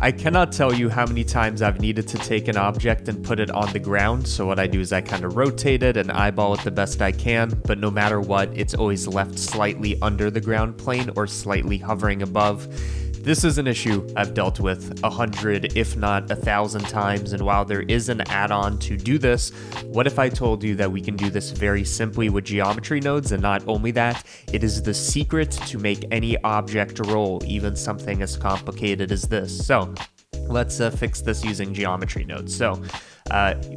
I cannot tell you how many times I've needed to take an object and put it on the ground, so what I do is I kind of rotate it and eyeball it the best I can, but no matter what, it's always left slightly under the ground plane or slightly hovering above. This is an issue I've dealt with 100, if not 1,000 times, and while there is an add-on to do this, what if I told you that we can do this very simply with geometry nodes, and not only that, it is the secret to make any object roll, even something as complicated as this. So let's fix this using geometry nodes. So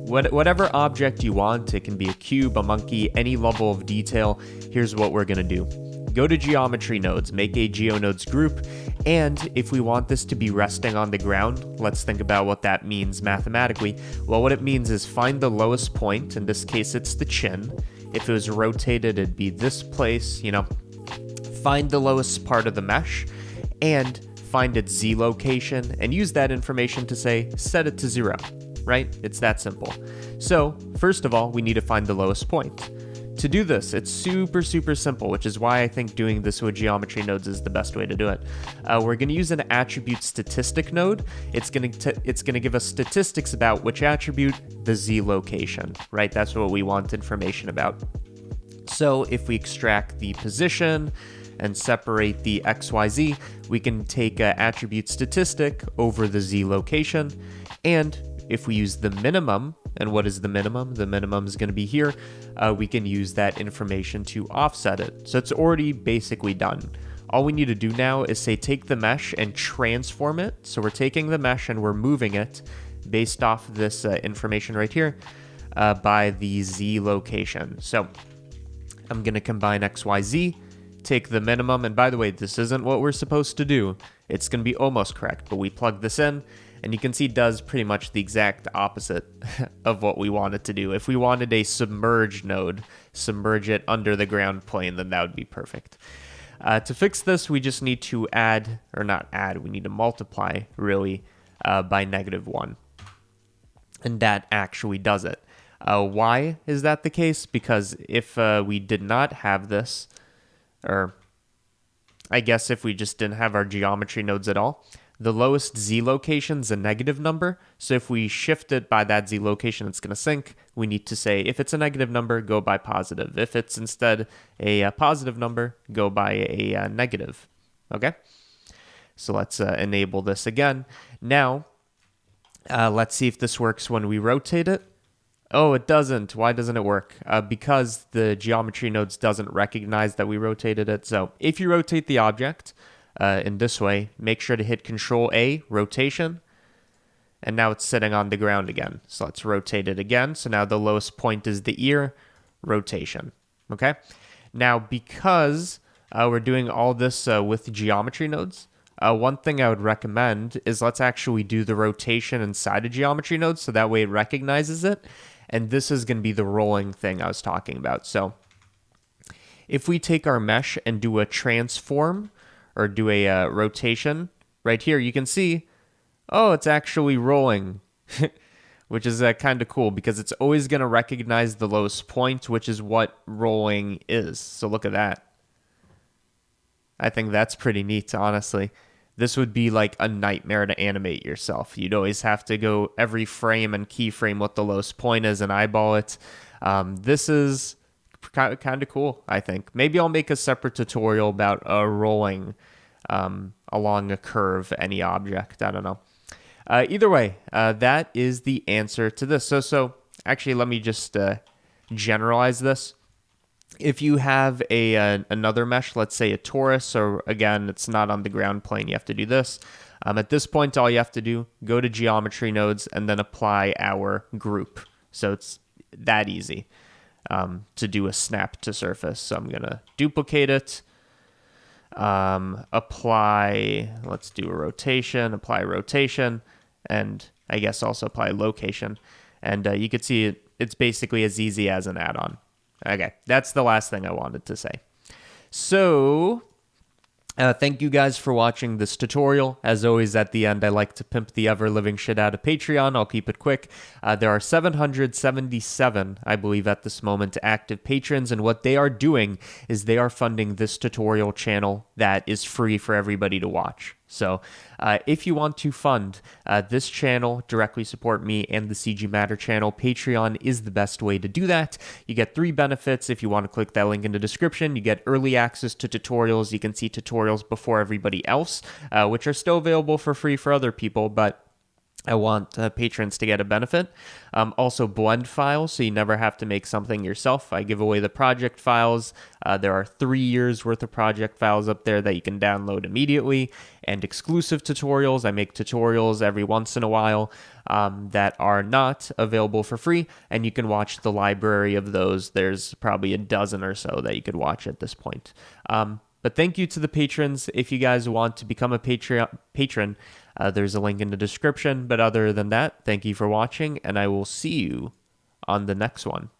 whatever object you want, it can be a cube, a monkey, any level of detail, here's what we're gonna do. Go to geometry nodes, make a geonodes group, and if we want this to be resting on the ground, let's think about what that means mathematically. Well, what it means is find the lowest point, in this case it's the chin. If it was rotated, it'd be this place, find the lowest part of the mesh, and find its Z location, and use that information to say, set it to 0, right? It's that simple. So, first of all, we need to find the lowest point. To do this, it's super simple, which is why I think doing this with geometry nodes is the best way to do it. We're going to use an attribute statistic node. It's going to give us statistics about which attribute, the Z location, right? That's what we want information about. So if we extract the position and separate the XYZ, we can take an attribute statistic over the Z location. And if we use the minimum, and what is the minimum? The minimum is going to be here. We can use that information to offset it. So it's already basically done. All we need to do now is say take the mesh and transform it. So we're taking the mesh and we're moving it based off this information right here by the Z location. So I'm going to combine XYZ, take the minimum, and by the way, this isn't what we're supposed to do. It's going to be almost correct, but we plug this in, and you can see it does pretty much the exact opposite of what we wanted to do. If we wanted a submerged node, submerge it under the ground plane, then that would be perfect. To fix this, we just need to we need to multiply, really, by -1. And that actually does it. Why is that the case? Because if we did not have this, or I guess if we just didn't have our geometry nodes at all, the lowest Z location is a negative number. So if we shift it by that Z location, it's going to sync. We need to say, if it's a negative number, go by positive. If it's instead a positive number, go by a negative. Okay? So let's enable this again. Now, let's see if this works when we rotate it. Oh, it doesn't. Why doesn't it work? Because the geometry nodes doesn't recognize that we rotated it. So if you rotate the object in this way, make sure to hit Control-A, rotation, and now it's sitting on the ground again. So let's rotate it again. So now the lowest point is the ear, rotation. Okay? Now, because we're doing all this with geometry nodes, one thing I would recommend is let's actually do the rotation inside a geometry node so that way it recognizes it. And this is going to be the rolling thing I was talking about. So if we take our mesh and do a transform or do a rotation, right here you can see, oh, it's actually rolling, which is kind of cool because it's always going to recognize the lowest point, which is what rolling is. So look at that. I think that's pretty neat, honestly. This would be like a nightmare to animate yourself. You'd always have to go every frame and keyframe what the lowest point is and eyeball it. This is kind of cool, I think. Maybe I'll make a separate tutorial about rolling along a curve, any object. I don't know. Either way, that is the answer to this. So actually, let me just generalize this. If you have another mesh, let's say a torus, or again, it's not on the ground plane, you have to do this. At this point, all you have to do, go to geometry nodes and then apply our group. So it's that easy to do a snap to surface. So I'm going to duplicate it, apply, let's do a rotation, apply rotation, and I guess also apply location. And you can see it's basically as easy as an add-on. Okay, that's the last thing I wanted to say. So, thank you guys for watching this tutorial. As always, at the end, I like to pimp the ever-living shit out of Patreon. I'll keep it quick. There are 777, I believe, at this moment, active patrons, and what they are doing is they are funding this tutorial channel that is free for everybody to watch. So, if you want to fund this channel, directly support me and the CG Matter channel, Patreon is the best way to do that. You get 3 benefits. If you want to click that link in the description, you get early access to tutorials. You can see tutorials before everybody else, which are still available for free for other people, but I want patrons to get a benefit. Also, blend files, so you never have to make something yourself. I give away the project files. There are 3 years worth of project files up there that you can download immediately. And exclusive tutorials. I make tutorials every once in a while that are not available for free, and you can watch the library of those. There's probably a dozen or so that you could watch at this point. But thank you to the patrons. If you guys want to become a patron, there's a link in the description. But other than that, thank you for watching, and I will see you on the next one.